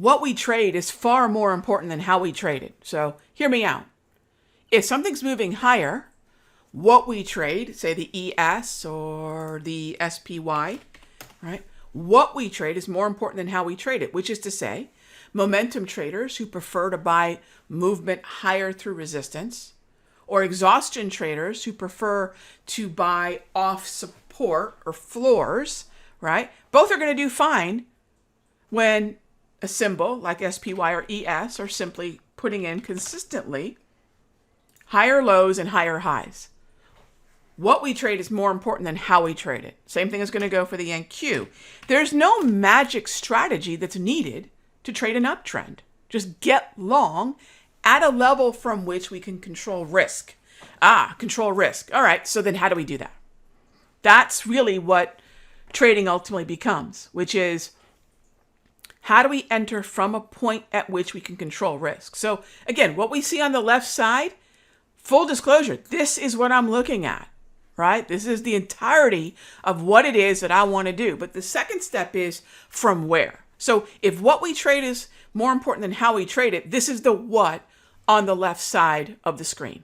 what we trade is far more important than how we trade it. So hear me out. If something's moving higher, what we trade, say the ES or the SPY, right? What we trade is more important than how we trade it, which is to say, momentum traders who prefer to buy movement higher through resistance, or exhaustion traders who prefer to buy off support or floors, right? Both are going to do fine when a symbol like SPY or ES are simply putting in consistently higher lows and higher highs. What we trade is more important than how we trade it. Same thing is going to go for the NQ. There's no magic strategy that's needed to trade an uptrend. Just get long at a level from which we can control risk. Control risk. All right, so then how do we do that? That's really what trading ultimately becomes, which is how do we enter from a point at which we can control risk? So again, what we see on the left side, full disclosure, this is what I'm looking at, right? This is the entirety of what it is that I want to do. But the second step is from where. So if what we trade is more important than how we trade it, this is the what on the left side of the screen,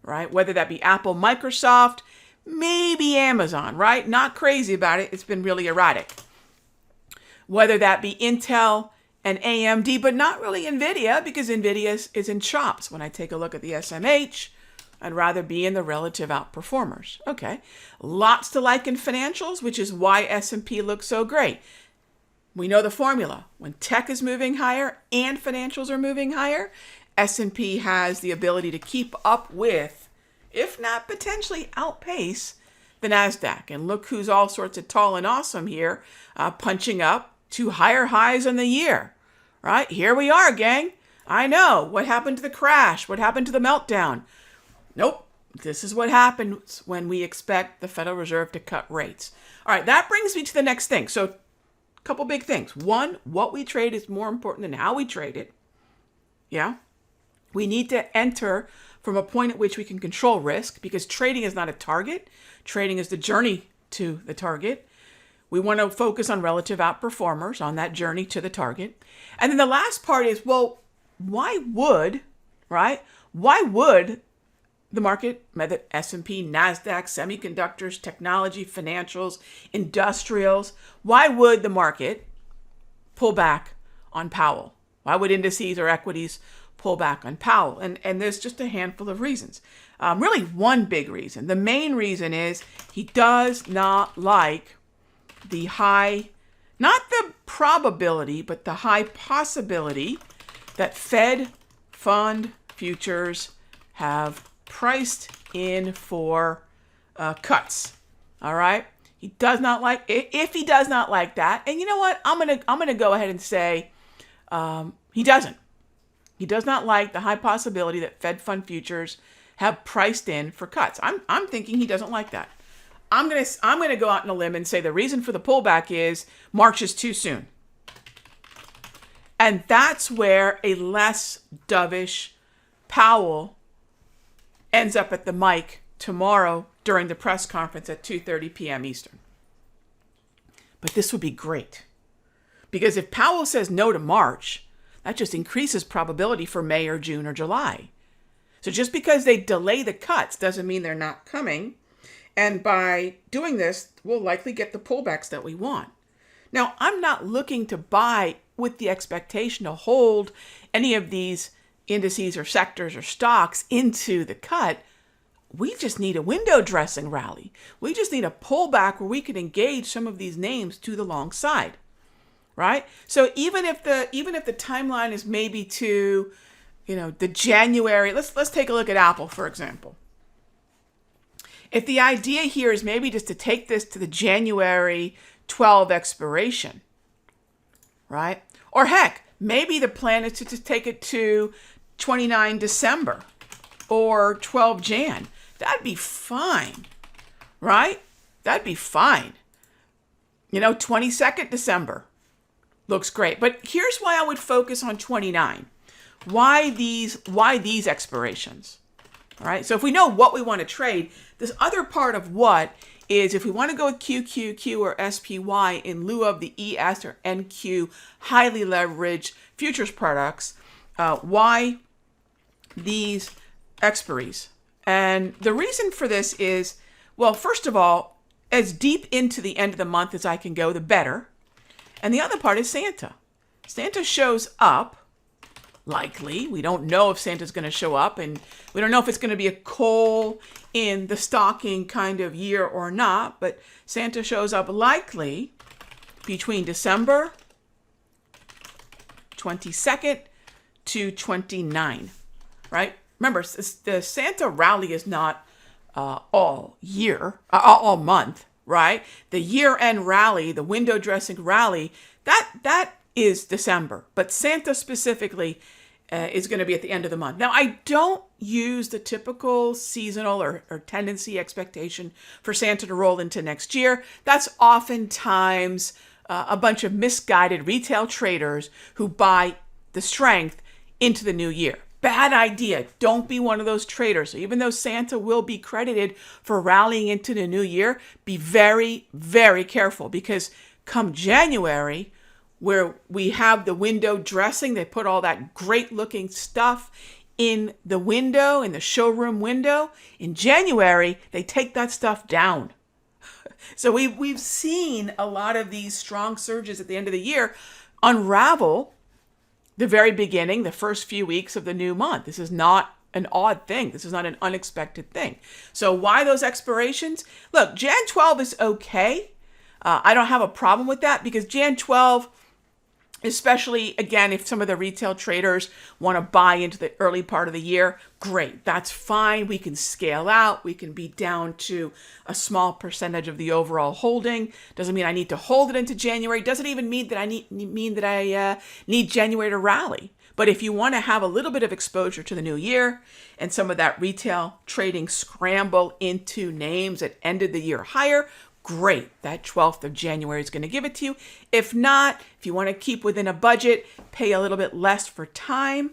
right? Whether that be Apple, Microsoft, maybe Amazon, right? Not crazy about it. It's been really erratic. Whether that be Intel and AMD, but not really NVIDIA, because NVIDIA is in chops. When I take a look at the SMH, I'd rather be in the relative outperformers. Okay, lots to like in financials, which is why S&P looks so great. We know the formula. When tech is moving higher and financials are moving higher, S&P has the ability to keep up with, if not potentially outpace, the NASDAQ. And look who's all sorts of tall and awesome here, punching up to higher highs in the year, right? Here we are, gang. I know. What happened to the crash? What happened to the meltdown? Nope. This is what happens when we expect the Federal Reserve to cut rates. All right, that brings me to the next thing. So a couple big things. One, what we trade is more important than how we trade it. Yeah. We need to enter from a point at which we can control risk, because trading is not a target. Trading is the journey to the target. We want to focus on relative outperformers on that journey to the target. And then the last part is, well, why would the market, whether S&P, NASDAQ, semiconductors, technology, financials, industrials, why would the market pull back on Powell? Why would indices or equities pull back on Powell? And there's just a handful of reasons. Really one big reason. The main reason is he does not like the high, not the probability, but the high possibility that Fed fund futures have priced in for cuts. All right. He does not like, if he does not like that, and you know what, I'm gonna go ahead and say he doesn't. He does not like the high possibility that Fed fund futures have priced in for cuts. I'm thinking he doesn't like that. I'm gonna go out on a limb and say the reason for the pullback is March is too soon. And that's where a less dovish Powell ends up at the mic tomorrow during the press conference at 2:30 p.m. Eastern. But this would be great, because if Powell says no to March, that just increases probability for May or June or July. So just because they delay the cuts doesn't mean they're not coming. And by doing this, we'll likely get the pullbacks that we want. Now, I'm not looking to buy with the expectation to hold any of these indices or sectors or stocks into the cut. We just need a window dressing rally. We just need a pullback where we can engage some of these names to the long side, right? So even if the timeline is maybe to, the January, let's take a look at Apple, for example. If the idea here is maybe just to take this to the January 12 expiration, right? Or heck, maybe the plan is to take it to 29 December or 12 Jan. That'd be fine, right? That'd be fine. 22nd December looks great. But here's why I would focus on 29. Why these expirations? All right. So if we know what we want to trade, this other part of what is if we want to go with QQQ or SPY in lieu of the ES or NQ highly leveraged futures products, why these expiries? And the reason for this is, well, first of all, as deep into the end of the month as I can go, the better. And the other part is Santa. Santa shows up, likely. We don't know if Santa's going to show up, and we don't know if it's going to be a coal in the stocking kind of year or not, but Santa shows up likely between December 22nd to 29, right? Remember, the Santa rally is not all month, right? The year-end rally, the window dressing rally, that is December. But Santa specifically is going to be at the end of the month. Now, I don't use the typical seasonal or tendency expectation for Santa to roll into next year. That's oftentimes a bunch of misguided retail traders who buy the strength into the new year. Bad idea. Don't be one of those traders. So even though Santa will be credited for rallying into the new year, be very, very careful, because come January, where we have the window dressing, they put all that great looking stuff in the window, in the showroom window. In January, they take that stuff down. So we've seen a lot of these strong surges at the end of the year unravel the very beginning, the first few weeks of the new month. This is not an odd thing. This is not an unexpected thing. So why those expirations? Look, Jan 12 is okay. I don't have a problem with that, because Jan 12, especially, again, if some of the retail traders want to buy into the early part of the year, great. That's fine. We can scale out. We can be down to a small percentage of the overall holding. Doesn't mean I need to hold it into January. Doesn't even mean that I need January to rally. But if you want to have a little bit of exposure to the new year and some of that retail trading scramble into names that ended the year higher, great. That 12th of January is going to give it to you. If not, if you want to keep within a budget, pay a little bit less for time,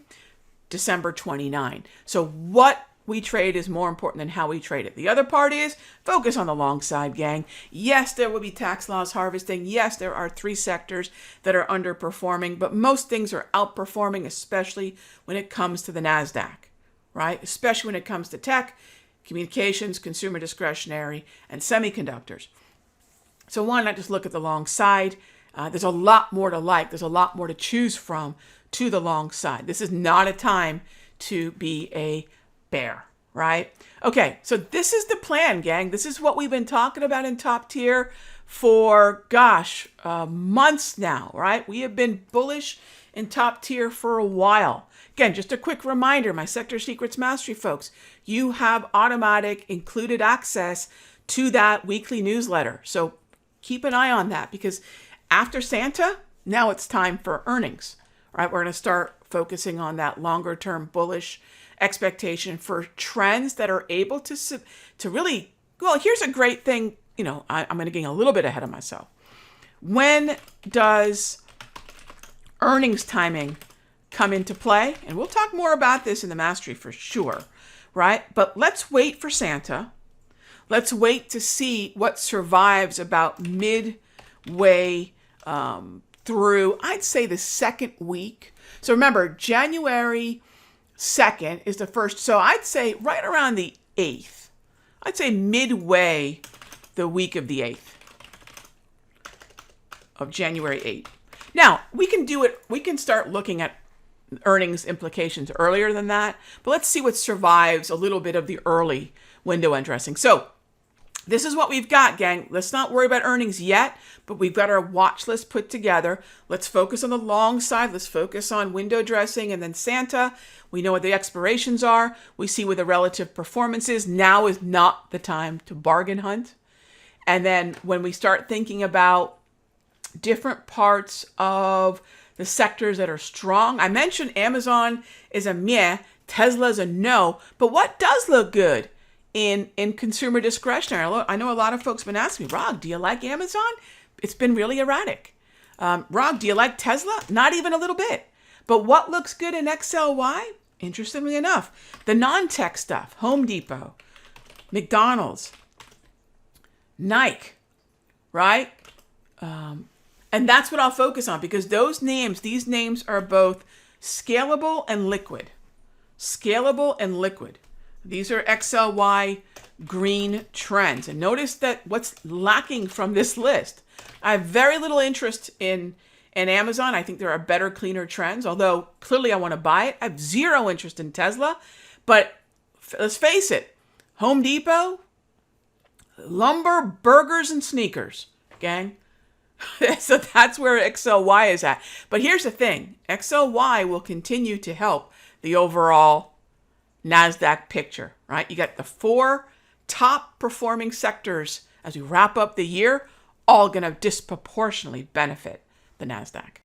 December 29. So what we trade is more important than how we trade it. The other part is focus on the long side, gang. Yes, there will be tax loss harvesting. Yes, there are 3 sectors that are underperforming, but most things are outperforming, especially when it comes to the NASDAQ, right? Especially when it comes to tech, communications, consumer discretionary, and semiconductors. So why not just look at the long side? There's a lot more to like. There's a lot more to choose from to the long side. This is not a time to be a bear, right? Okay, so this is the plan, gang. This is what we've been talking about in Top Tier for, months now, right? We have been bullish in Top Tier for a while. Again, just a quick reminder, my Sector Secrets Mastery folks, you have automatic included access to that weekly newsletter. So keep an eye on that, because after Santa, now it's time for earnings, right? We're going to start focusing on that longer term bullish expectation for trends that are able to really, well, here's a great thing. I'm going to get a little bit ahead of myself. When does earnings timing come into play? And we'll talk more about this in the mastery for sure, right? But let's wait for Santa. Let's wait to see what survives about midway through, I'd say, the second week. So remember, January 2nd is the first. So I'd say right around the 8th. I'd say midway the week of the 8th of January 8th. Now, we can start looking at earnings implications earlier than that, but let's see what survives a little bit of the early window undressing. So this is what we've got, gang. Let's not worry about earnings yet, but we've got our watch list put together. Let's focus on the long side. Let's focus on window dressing and then Santa. We know what the expirations are. We see where the relative performance is. Now is not the time to bargain hunt. And then when we start thinking about different parts of the sectors that are strong, I mentioned Amazon is a meh, Tesla's a no, but what does look good in consumer discretionary? I know a lot of folks have been asking me, Rag, do you like Amazon? It's been really erratic. Rag, do you like Tesla? Not even a little bit. But what looks good in XLY? Interestingly enough, the non-tech stuff, Home Depot, McDonald's, Nike, right? And that's what I'll focus on because these names are both scalable and liquid. Scalable and liquid. These are XLY green trends. And notice that what's lacking from this list. I have very little interest in Amazon. I think there are better, cleaner trends, although clearly I want to buy it. I have zero interest in Tesla. But let's face it, Home Depot, lumber, burgers, and sneakers, gang. So that's where XLY is at. But here's the thing. XLY will continue to help the overall NASDAQ picture, right? You got the 4 top performing sectors as we wrap up the year, all going to disproportionately benefit the NASDAQ.